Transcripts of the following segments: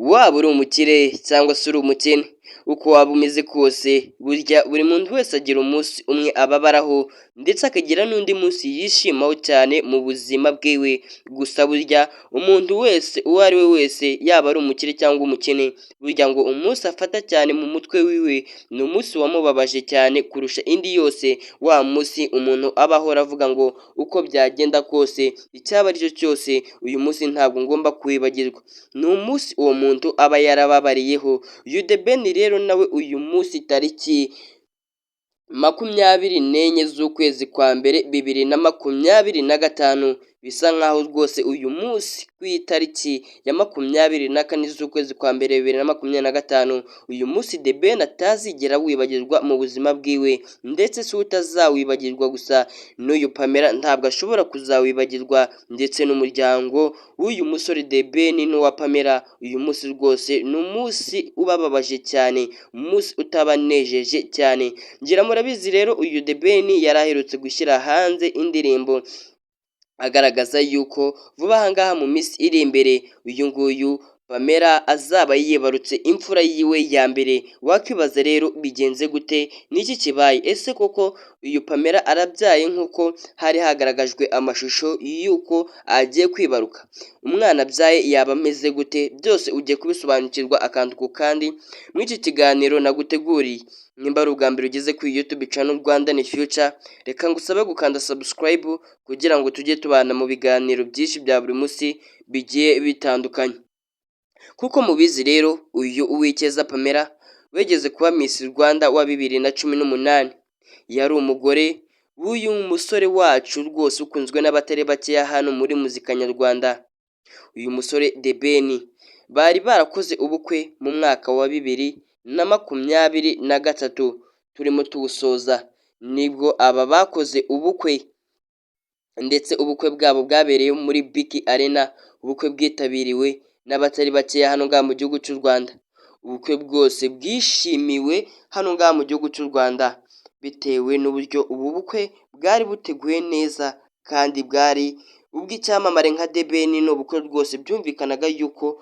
waba uri umukire cyangwa se uri umukene, uko waba umeze kose burya buri muntu wese agira umunsi umwe ababaraho ndetse akagira n'undi munsi yishimaho cyane mu buzima bwiwe, gusa burya umuntu wese uwo ari we wese yaba ari umukire cyangwa umukene, burya ngo umunsi afata cyane mu mutwe wiwe ni umunsi wamubabaje cyane kurusha indi yose, wa munsi umuntu aba ahora avuga ngo uko byagenda kose icyaba ari cyo cyose uyu munsi ntabwo ngomba kuwibagirwa, ni umunsi uwo muntu aba yarababariyeho. Uyu The Ben rero nawe uyu munsi tariki 24 z'ukwezi kwa mbere 2025, bisa nkaho rwose uyu munsi ku itariki ya 24 z'ukwezi kwa mbere 2025, uyu munsi The Ben atazigera wibagirwa mu buzima bwiwe, ndetse si utazawibagirwa gusa n'uyu Pamela ntabwo ashobora kuzawibagirwa, ndetse n'umuryango w'uyu musore The Ben n'uwa Pamela, uyu munsi rwose ni umunsi ubababaje cyane, umunsi utabanejeje cyane. Ngira murabizi rero uyu The Ben yari aherutse gushyira hanze indirimbo agaragaza yuko vuba aha ngaha mu minsi iri imbere uyu nguyu Pamela azaba yibarutse imfura yiwe ya mbere. Wakwibaza rero bigenze gute, niki kibaye? Ese koko uyu Pamela arabyaye nk'uko hari hagaragajwe amashusho y'uko agiye kwibaruka? Umwana abyaye yaba ameze gute? Byose ugiye kubisobanukirwa akantu ku kandi muri iki kiganiro naguteguriye. Nimba ari ubwa mbere ugeze kuri YouTube channel Rwanda ni Future, reka ngusabe gukanda subscribe kugira ngo tujye tubana mu biganiro byinshi bya buri munsi bigiye bitandukanye. Kuko mubizi rero uyu Uwicyeza Pamela wegeze kuba Miss Rwanda wa 2018, yari umugore w'uyu musore wacu rwose ukunzwe n'abatari bakeya hano muri muzika nyarwanda. Uyu musore The Ben bari barakoze ubukwe mu mwaka wa 2023 turimo tuwusoza, nibwo aba bakoze ubukwe, ndetse ubukwe bwabo bwabereye muri Biki Arena, ubukwe bwitabiriwe n'abatari bakeya hano ngaha mu gihugu cy'u Rwanda. Ubukwe bwose bwishimiwe hano ngaha mu gihugu cy'u Rwanda bitewe n'uburyo ubu bukwe bwari buteguye neza kandi bwari ubw'icyamamare nka The Ben. Ni ubukwe rwose byumvikanaga yuko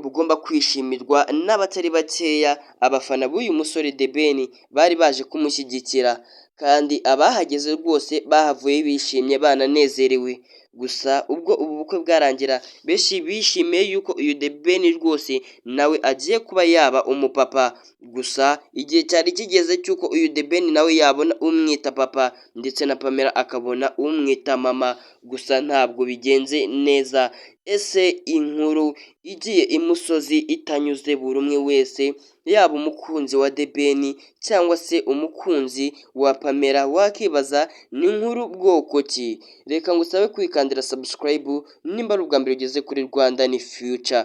bugomba kwishimirwa n'abatari bakeya. Abafana b'uyu musore The Ben bari baje kumushyigikira kandi abahageze rwose bahavuye bishimye bananezerewe. Gusa ubwo ubu bukwe bwarangira, benshi bishimiye yuko uyu The Ben rwose nawe agiye kuba yaba umupapa. Gusa igihe cyari kigeze cy'uko uyu The Ben nawe yabona umwita papa, ndetse na Pamela akabona umwita mama, gusa ntabwo bigenze neza. Ese inkuru igiye imusozi itanyuze buri umwe wese, yaba umukunzi wa The Ben cyangwa se umukunzi wa Pamela, wakibaza ni inkuru bwoko ki? Reka ngusabe kwikandira subscribe nimba ari ubwa mbere ugeze kuri Rwanda ni Future.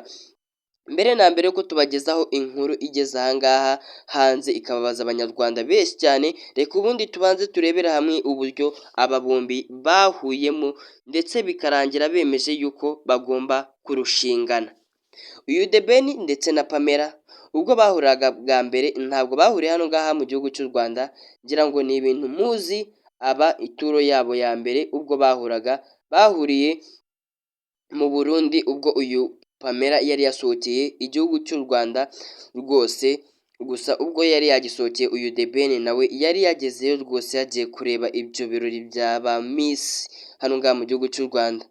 Mbere na mbere ko tubagezaho inkuru igeze aha ngaha hanze ikababaza abanyarwanda benshi cyane, reka ubundi tubanze turebera hamwe uburyo aba bombi bahuyemo ndetse bikarangira bemeje yuko bagomba kurushingana. Uyu The Ben ndetse na Pamela ubwo bahuraga bwa mbere ntabwo bahuriye hano ngaha mu gihugu cy'u Rwanda, ngira ngo ni ibintu muzi. Aba ituro yabo ya mbere ubwo bahuriye mu Burundi, ubwo uyu Pamela yari yasohokeye igihugu cy'u Rwanda rwose. Gusa ubwo yari yagisohokeye uyu The Ben nawe yari yagezeyo rwose yagiye kureba ibyo birori byaba Miss hano ngaha mu gihugu cy'u Rwanda.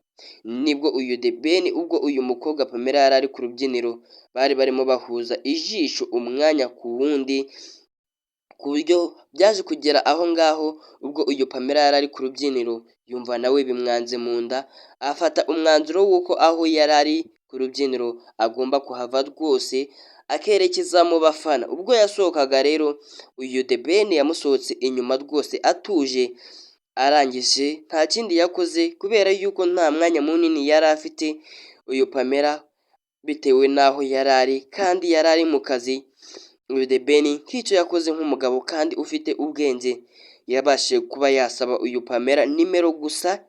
Nibwo uyu The Ben ubwo uyu mukobwa Pamela yari ari ku rubyiniro, bari barimo bahuza ijisho umwanya ku wundi, ku buryo byaje kugera aho ngaho ubwo uyu Pamela yari ari ku rubyiniro yumva nawe bimwanze mu nda, afata umwanzuro w'uko aho yari ari ku rubyiniro agomba kuhava rwose akerekeza mu bafana. Ubwo yasohokaga rero uyu The Ben yamusohotse inyuma rwose atuje, arangije nta kindi yakoze kubera yuko nta mwanya munini yari afite uyu Pamela bitewe n'aho yari ari kandi yari ari mu kazi. Uyu The Ben nk'icyo yakoze nk'umugabo kandi ufite ubwenge, yabashije kuba yasaba uyu Pamela nimero gusa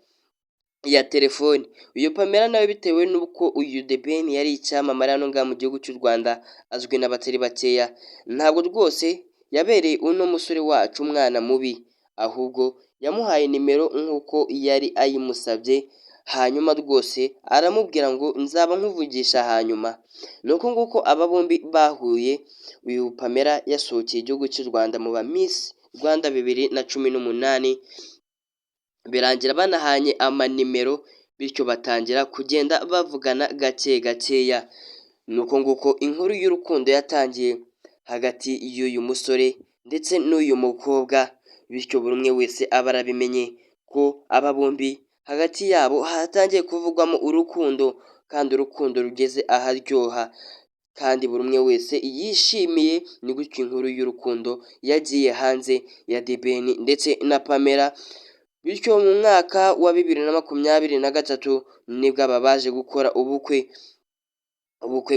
ya telefoni. Uyu Pamela nawe bitewe n'uko uyu The Ben yari icyamamare hano ngaha mu gihugu cy'u Rwanda, azwi n'abatari bakeya, ntabwo rwose yabereye uno musore wacu umwana mubi, ahubwo yamuhaye nimero nk'uko yari ayimusabye, hanyuma rwose aramubwira ngo nzaba nkuvugisha hanyuma. Nuko nguko aba bombi bahuye, uyu Pamela yasohokeye igihugu cy'u Rwanda mu ba Miss Rwanda 2018, birangira banahanye amanimero, bityo batangira kugenda bavugana gake gakeya. Nuko nguko inkuru y'urukundo yatangiye hagati y'uyu musore ndetse n'uyu mukobwa, bityo buri umwe wese aba arabimenye ko aba bombi hagati yabo hatangiye kuvugwamo urukundo, kandi urukundo rugeze aharyoha, kandi buri umwe wese yishimiye. Ni gutyo inkuru y'urukundo yagiye hanze ya The Ben ndetse na Pamela, bityo mu mwaka wa 2023 nibwo aba baje gukora ubukwe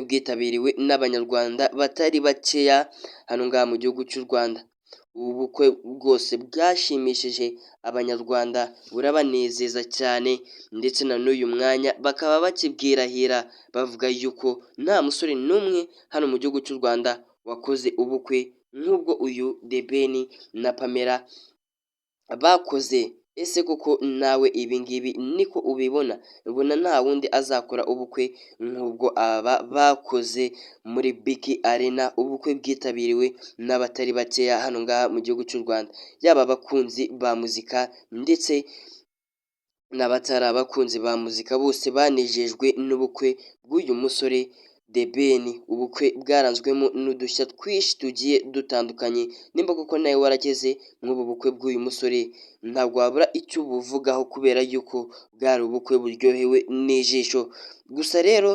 bwitabiriwe n'abanyarwanda batari bakeya hano ngaha mu gihugu cy'u Rwanda. Ubu bukwe bwose bwashimishije abanyarwanda, burabanezeza cyane, ndetse na n'uyu mwanya bakaba bakibwirahira bavuga yuko nta musore n'umwe hano mu gihugu cy'u Rwanda wakoze ubukwe nk'ubwo uyu The Ben na Pamela bakoze. Ese koko nawe ibi ngibi niko ubibona? Ubona nta wundi azakora ubukwe nk'ubwo aba bakoze muri BK Arena, ubukwe bwitabiriwe n'abatari bakeya hano ngaha mu gihugu cy'u Rwanda, yaba abakunzi ba muzika ndetse n'abatari abakunzi ba muzika, bose banejejwe n'ubukwe bw'uyu musore The Ben. Ubukwe bwaranzwemo n'udushya twinshi tugiye dutandukanye. Nimba koko nawe warageze mw'ubu bukwe bw'uyu musore, ntabwo wabura icyo ubuvugaho kubera yuko bwari ubukwe buryohewe n'ijisho. Gusa rero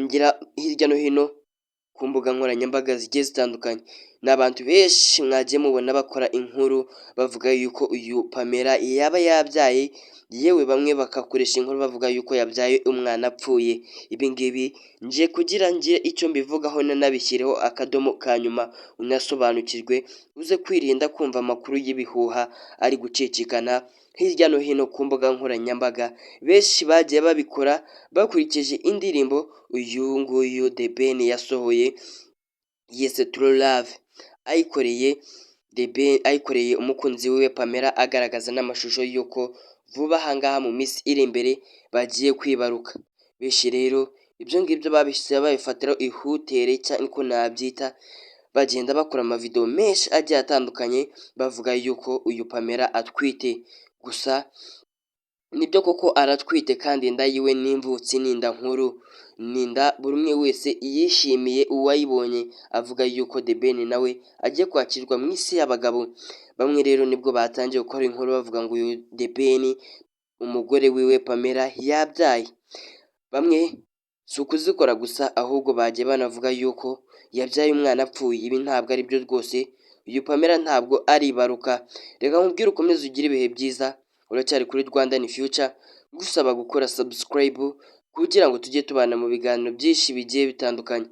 ngira hirya no hino ku mbuga nkoranyambaga zigiye zitandukanye, n'abantu benshi mwagiye mubona bakora inkuru bavuga yuko uyu Pamela yaba yabyaye, yewe bamwe bakakoresha inkuru bavuga yuko yabyaye umwana apfuye. Ibi ngibi nje kugira ngire icyo mbivugaho nanabishyireho akadomo ka nyuma, unasobanukirwe, uze kwirinda kumva amakuru y'ibihuha ari gucicikana hirya no hino ku mbuga nkoranyambaga. Benshi bagiye babikora bakurikije indirimbo uyu nguyu The Ben yasohoye Yes True Love, ayikoreye umukunzi wiwe Pamela, agaragaza n'amashusho y'uko vuba aha ngaha mu minsi iri imbere bagiye kwibaruka. Benshi rero ibyo ngibyo babishyize babifatiraho ihutere cyangwa uko nabyita, bagenda bakora amavideo menshi agiye atandukanye bavuga yuko uyu Pamela atwite. Gusa nibyo koko aratwite, kandi inda yiwe n'imvutsi, n'inda nkuru, n'inda buri umwe wese yishimiye uwayibonye, avuga yuko The Ben nawe agiye kwakirwa mu isi y'abagabo. Bamwe rero nibwo batangiye gukora inkuru bavuga ngo uyu The Ben umugore wiwe Pamela yabyaye. Bamwe si ukuzikora gusa, ahubwo bagiye banavuga yuko yabyaye umwana apfuye. Ibi ntabwo ari byo rwose, uyu Pamela ntabwo aribaruka. Reka nkubwire ukomeze ugire ibihe byiza, uracyari kuri Rwandan Future, gusaba gukora subscribe kugira ngo tujye tubana mu biganiro byinshi bigiye bitandukanye,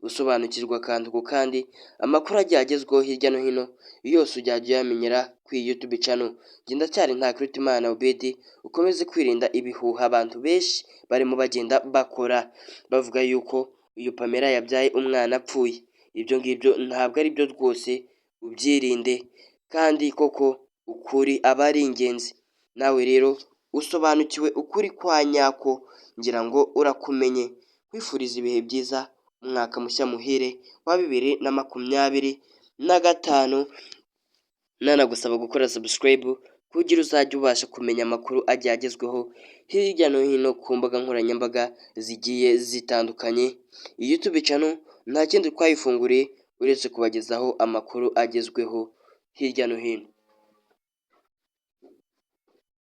gusobanukirwa kandi kandi amakuru agiye agezweho hirya no hino yose ujyajya uyamenyera ku YouTube channel. Genda cyari Ntakirutimana Obedi, ukomeze kwirinda ibihuha abantu benshi barimo bagenda bakora bavuga yuko uyu Pamela yabyaye umwana apfuye. Ibyo ngibyo ntabwo ari byo rwose, ubyirinde, kandi koko ukuri aba ari ingenzi. Nawe rero usobanukiwe ukuri kwa nyako, ngira ngo urakumenye. Kwifuriza ibihe byiza, umwaka mushya muhire wa 2025, nanagusaba gukora subscribe kugira uzajya ubasha kumenya amakuru agiye agezweho hirya no hino ku mbuga nkoranyambaga zigiye zitandukanye. YouTube channel nta kindi twayifunguriye uretse kubagezaho amakuru agezweho hirya no hino.